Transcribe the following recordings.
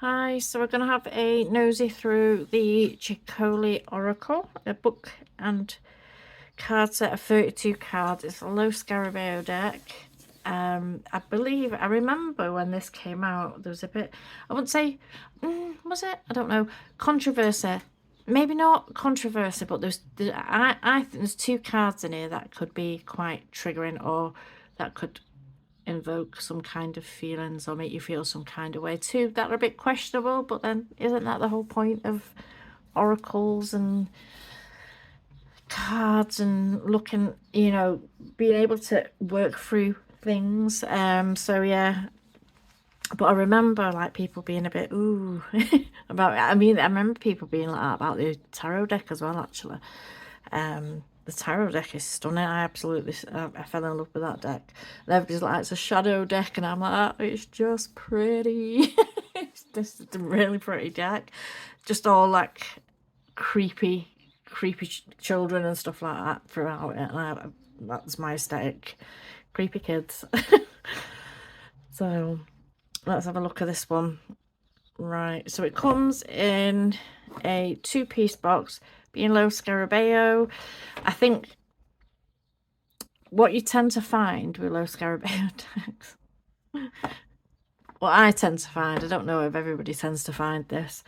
Hi, so we're going to have a nosy through the Ceccoli Oracle, a book and card set of 32 cards. It's a low Scarabeo deck. I remember when this came out, there was a bit, I wouldn't say, was it? I don't know, controversy. Maybe not controversy, but I think there's two cards in here that could be quite triggering, or that could invoke some kind of feelings or make you feel some kind of way too, that are a bit questionable. But then isn't that the whole point of oracles and cards and looking, being able to work through things? So yeah, but I remember like people being a bit ooh about, I remember people being like that about the tarot deck as well, actually. The tarot deck is stunning. I fell in love with that deck. And everybody's like, it's a shadow deck, and I'm like, oh, it's just pretty. It's just a really pretty deck. Just all like creepy children and stuff like that throughout it. And that's my aesthetic. Creepy kids. So let's have a look at this one. Right, so it comes in a 2-piece box, being low Scarabeo. I think what you tend to find with low Scarabeo decks, what I tend to find, I don't know if everybody tends to find this,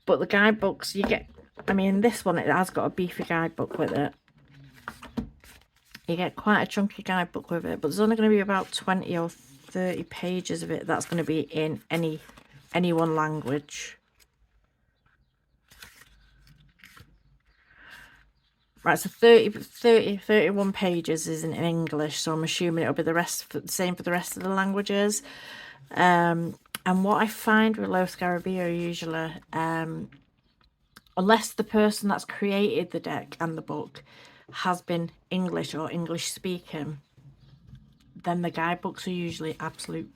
but the guidebooks you get, this one, it has got a beefy guidebook with it. You get quite a chunky guidebook with it, but there's only going to be about 20 or 30 pages of it that's going to be in any one language. Right, so 31 pages is in English, so I'm assuming it'll be the same for the rest of the languages. And what I find with low Scarabeo usually, unless the person that's created the deck and the book has been English or English speaking, then the guidebooks are usually absolute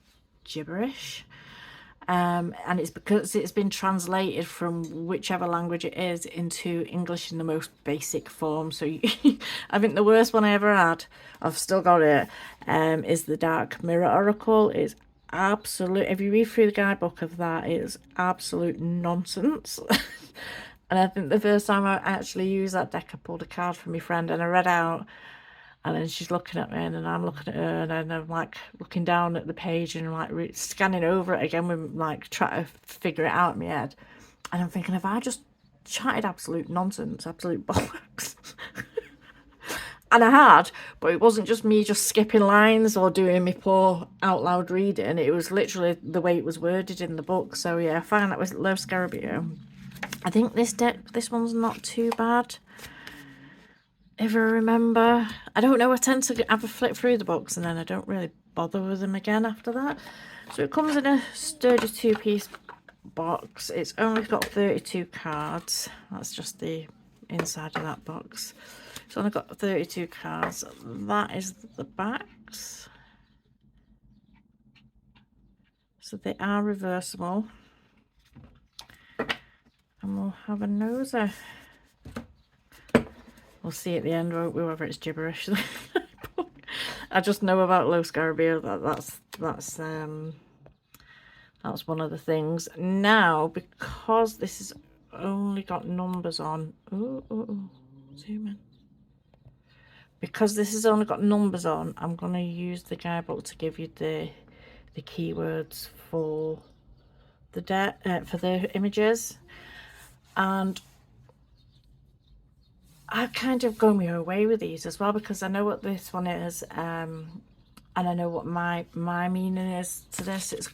gibberish. And it's because it's been translated from whichever language it is into English in the most basic form. So I think the worst one I ever had, I've still got it, is the Dark Mirror Oracle. It's absolute, if you read through the guidebook of that, it's absolute nonsense. And I think the first time I actually used that deck, I pulled a card from my friend and I read out, and then she's looking at me and I'm looking at her, and then I'm like looking down at the page and like scanning over it again with like trying to figure it out in my head. And I'm thinking, have I just chatted absolute nonsense, absolute bollocks? And I had, but it wasn't just me just skipping lines or doing my poor out loud reading. It was literally the way it was worded in the book. So yeah, I found that was low Scarabeo. I think this one's not too bad. If I remember, I don't know, I tend to have a flip through the books and then I don't really bother with them again after that. So it comes in a sturdy 2-piece box. It's only got 32 cards. That's just the inside of that box. It's only got 32 cards. That is the backs. So they are reversible. And we'll have a nosy. We'll see at the end, won't we, whether it's gibberish. I just know about low Scarabeo. That's one of the things. Now, because this has only got numbers on. Zoom in. Because this has only got numbers on, I'm going to use the guidebook to give you the keywords for the images. And I've kind of gone my own way with these as well, because I know what this one is, and I know what my meaning is to this. It's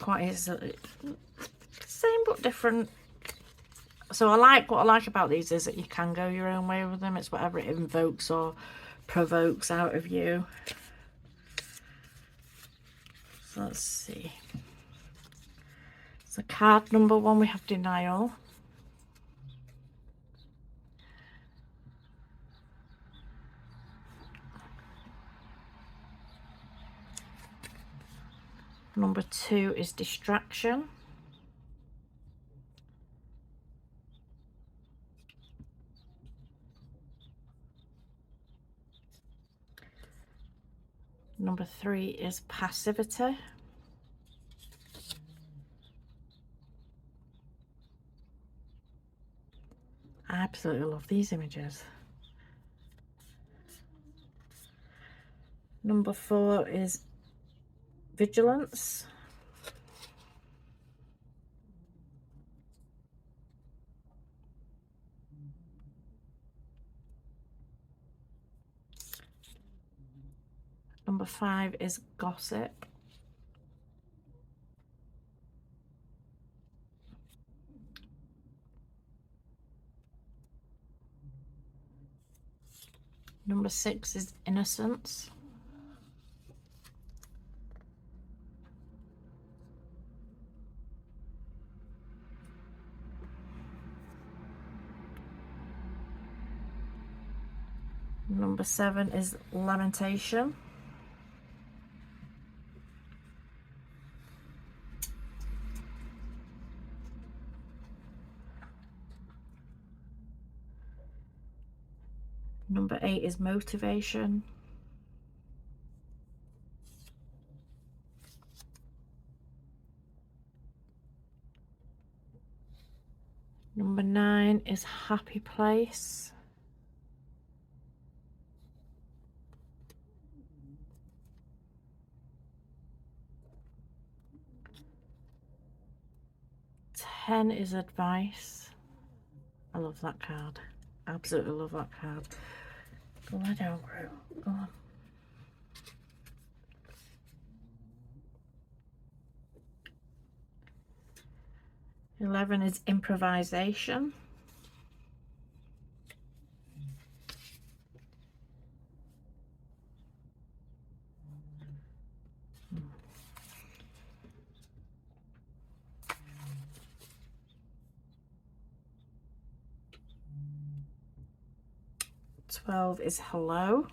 same but different. So what I like about these is that you can go your own way with them. It's whatever it invokes or provokes out of you. So let's see. So card number 1, we have denial. Number 2 is distraction. Number 3 is passivity. I absolutely love these images. Number 4 is vigilance. Number 5 is gossip. Number 6 is innocence. Number 7 is lamentation. Number 8 is motivation. Number 9 is happy place. Ten is advice. I love that card. Absolutely love that card. Go lie down, Crew. Go on. Eleven is improvisation. Twelve is hello.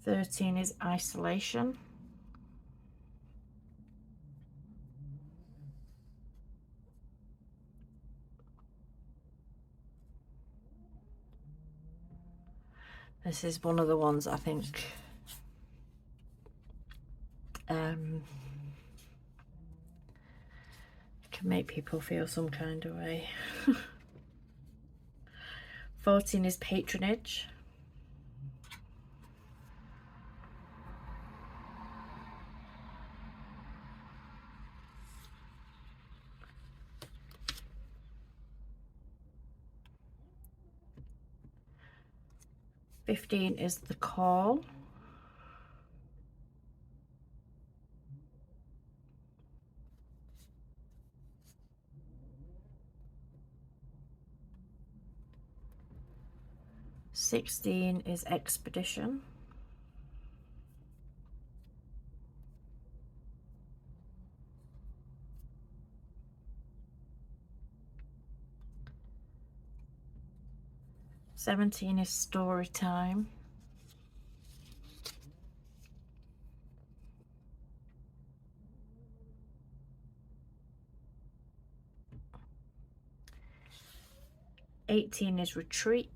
13 is isolation. This is one of the ones I think can make people feel some kind of way. 14 is patronage. 15 is the call. 16 is expedition. 17 is story time. 18 is retreat.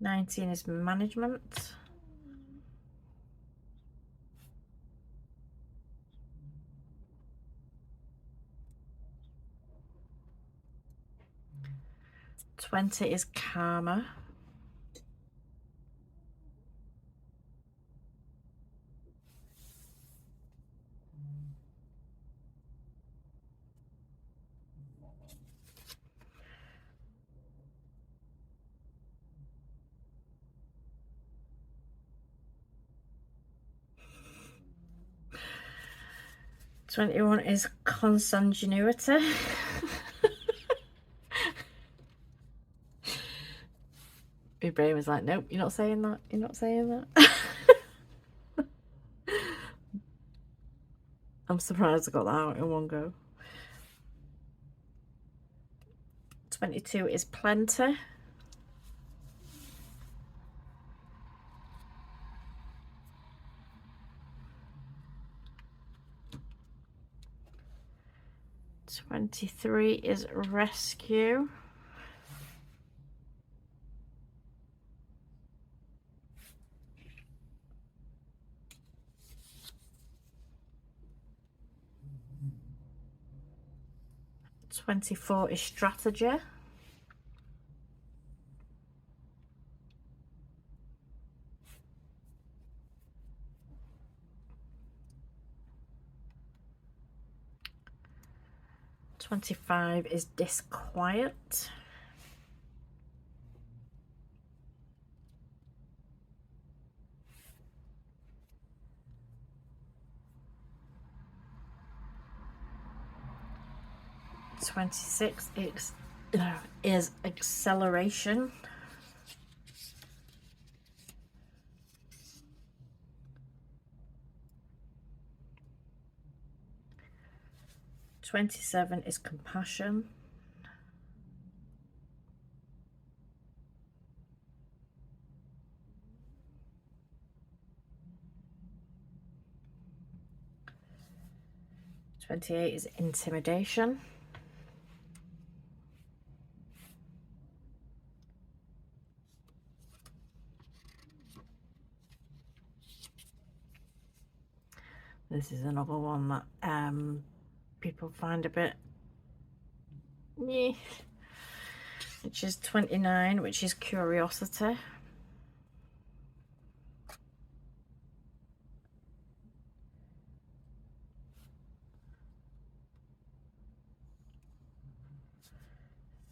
19 is management. 20 is karma. 21 is consanguinity. My brain was like, nope, you're not saying that. You're not saying that. I'm surprised I got that out in one go. 22 is plenty. 23 is rescue. 24 is strategy. 25 is disquiet. 26 is acceleration. 27 is compassion. 28 is intimidation. 'This is another one that people find a bit which is 29, which is curiosity.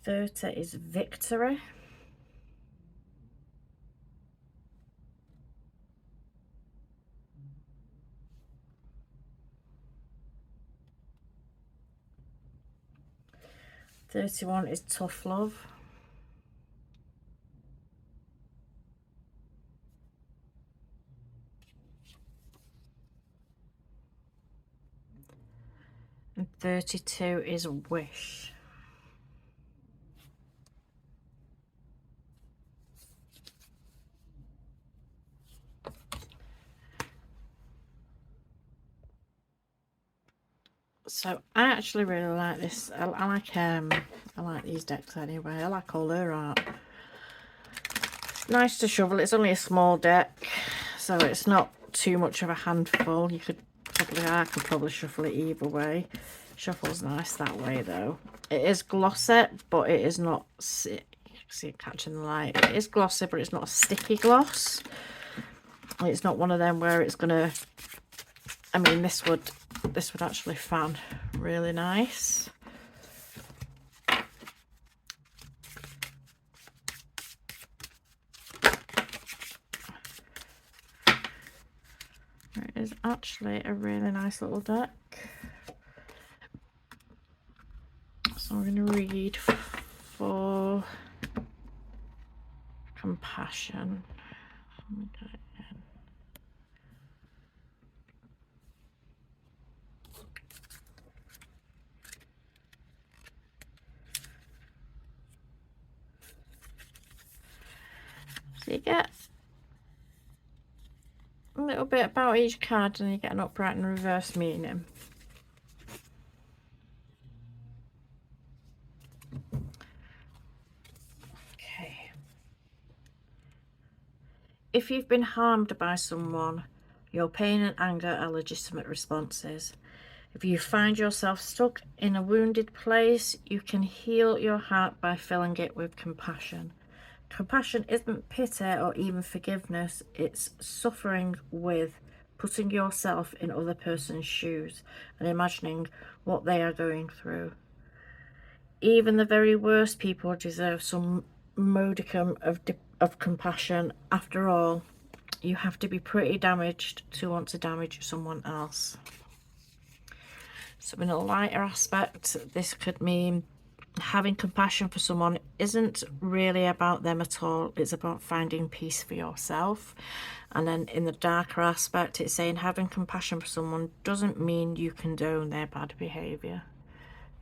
30 is victory. 31 is tough love. 32 is wish. 'So I actually really like this. I like these decks anyway. I like all their art. Nice to shuffle. It's only a small deck, so it's not too much of a handful. I could probably shuffle it either way. Shuffle's nice that way though. It is glossy, but it is not, see it catching the light. It is glossy, but it's not a sticky gloss. It's not one of them where it's gonna, I mean, this would actually fan really nice. It is actually a really nice little deck. So I'm going to read for compassion. So you get a little bit about each card, and you get an upright and reverse meaning. Okay. If you've been harmed by someone, your pain and anger are legitimate responses. If you find yourself stuck in a wounded place, you can heal your heart by filling it with compassion. Compassion isn't pity or even forgiveness, it's suffering with putting yourself in other person's shoes and imagining what they are going through. Even the very worst people deserve some modicum of compassion. After all, you have to be pretty damaged to want to damage someone else. So in a lighter aspect, this could mean having compassion for someone isn't really about them at all. It's about finding peace for yourself. And then in the darker aspect, it's saying having compassion for someone doesn't mean you condone their bad behavior.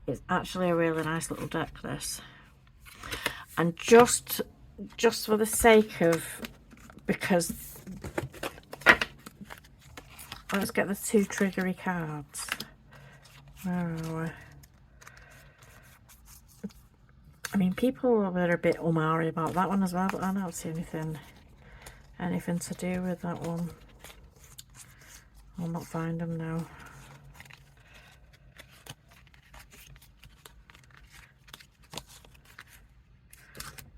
It's actually a really nice little deck, this. And just for the sake of, because let's get the two triggery cards. Where are we? I mean, people were a bit umari about that one as well, but I don't see anything to do with that one. I'll not find them now.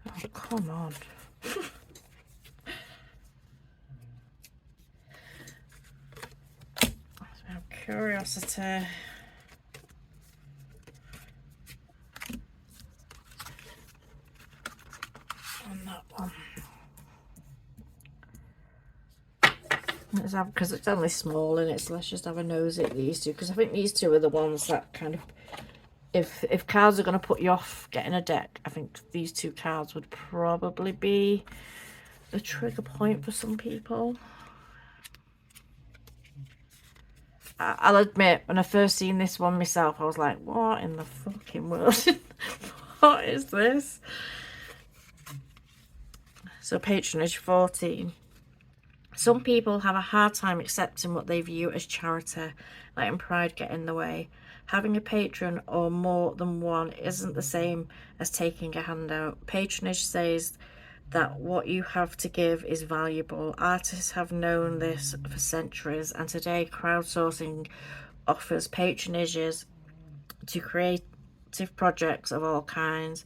Oh, come on. Curiosity. On that one. Let's have, because it's only small in it, so let's just have a nose at these two, because I think these two are the ones that kind of, if cards are going to put you off getting a deck, I think these two cards would probably be the trigger point for some people. I'll admit, when I first seen this one myself, I was like, what in the fucking world? What is this? So patronage 14. Some people have a hard time accepting what they view as charity, letting pride get in the way. Having a patron or more than one isn't the same as taking a handout. Patronage says that what you have to give is valuable. Artists have known this for centuries, and today crowdsourcing offers patronages to creative projects of all kinds.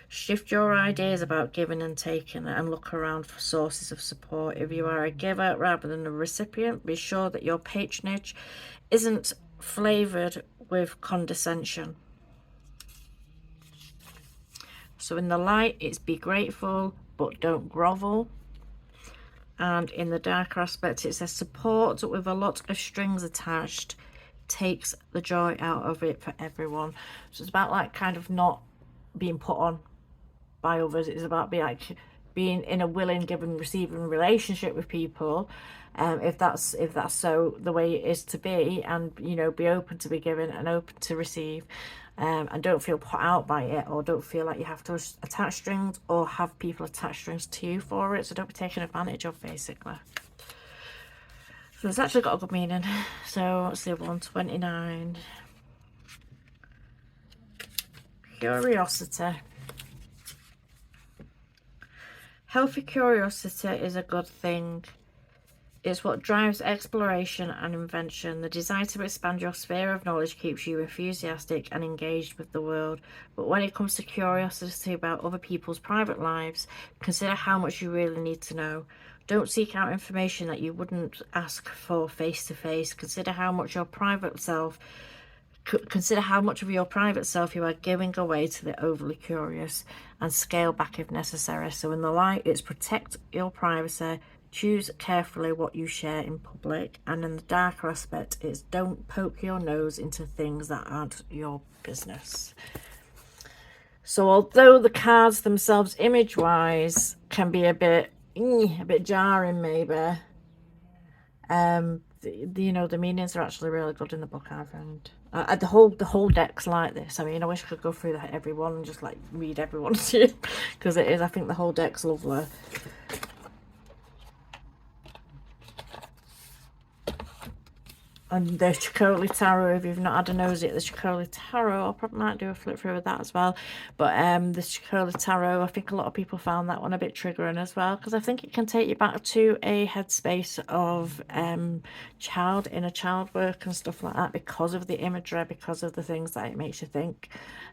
Shift your ideas about giving and taking and look around for sources of support. If you are a giver rather than a recipient, be sure that your patronage isn't flavoured with condescension. So in the light, it's be grateful, but don't grovel. And in the darker aspect, it says support with a lot of strings attached takes the joy out of it for everyone. So it's about like kind of not being put on by others. It's about being in a willing, giving, receiving relationship with people, if that's so the way it is to be, and you know, be open to be given and open to receive, and don't feel put out by it, or don't feel like you have to attach strings or have people attach strings to you for it. So don't be taken advantage of, basically. So it's actually got a good meaning. So let's see, 129. Curiosity. Healthy curiosity is a good thing. It's what drives exploration and invention. The desire to expand your sphere of knowledge keeps you enthusiastic and engaged with the world. But when it comes to curiosity about other people's private lives, consider how much you really need to know. Don't seek out information that you wouldn't ask for face to face. Consider how much of your private self you are giving away to the overly curious, and scale back if necessary. So in the light, it's protect your privacy, choose carefully what you share in public, and in the darker aspect, it's don't poke your nose into things that aren't your business. So although the cards themselves, image wise, can be a bit jarring, maybe, you know, the meanings are actually really good in the book, I found. The whole deck's like this. I mean, I wish I could go through every one and just like read everyone to you, because it is. I think the whole deck's lovely. And the Ceccoli Tarot, if you've not had a nosy at the Ceccoli Tarot, I probably might do a flip through with that as well. But the Ceccoli Tarot, I think a lot of people found that one a bit triggering as well, because I think it can take you back to a headspace of inner child work and stuff like that, because of the imagery, because of the things that it makes you think.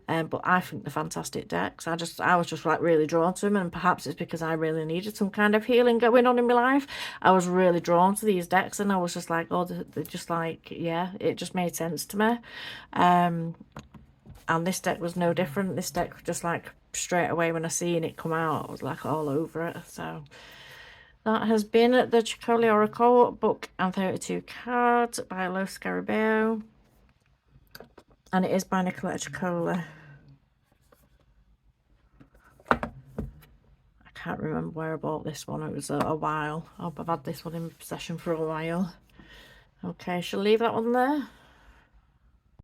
But I think they're fantastic decks. I was just like really drawn to them, and perhaps it's because I really needed some kind of healing going on in my life. I was really drawn to these decks, and I was just like, oh, they're just like, yeah, it just made sense to me. And this deck was no different. This deck just like straight away when I seen it come out, I was like all over it. So that has been the Ceccoli Oracle book and 32 cards by Scarabeo, and it is by Nicoletta Ceccoli. I can't remember where I bought this one. It was a while. I've had this one in possession for a while. Okay, shall I leave that one there?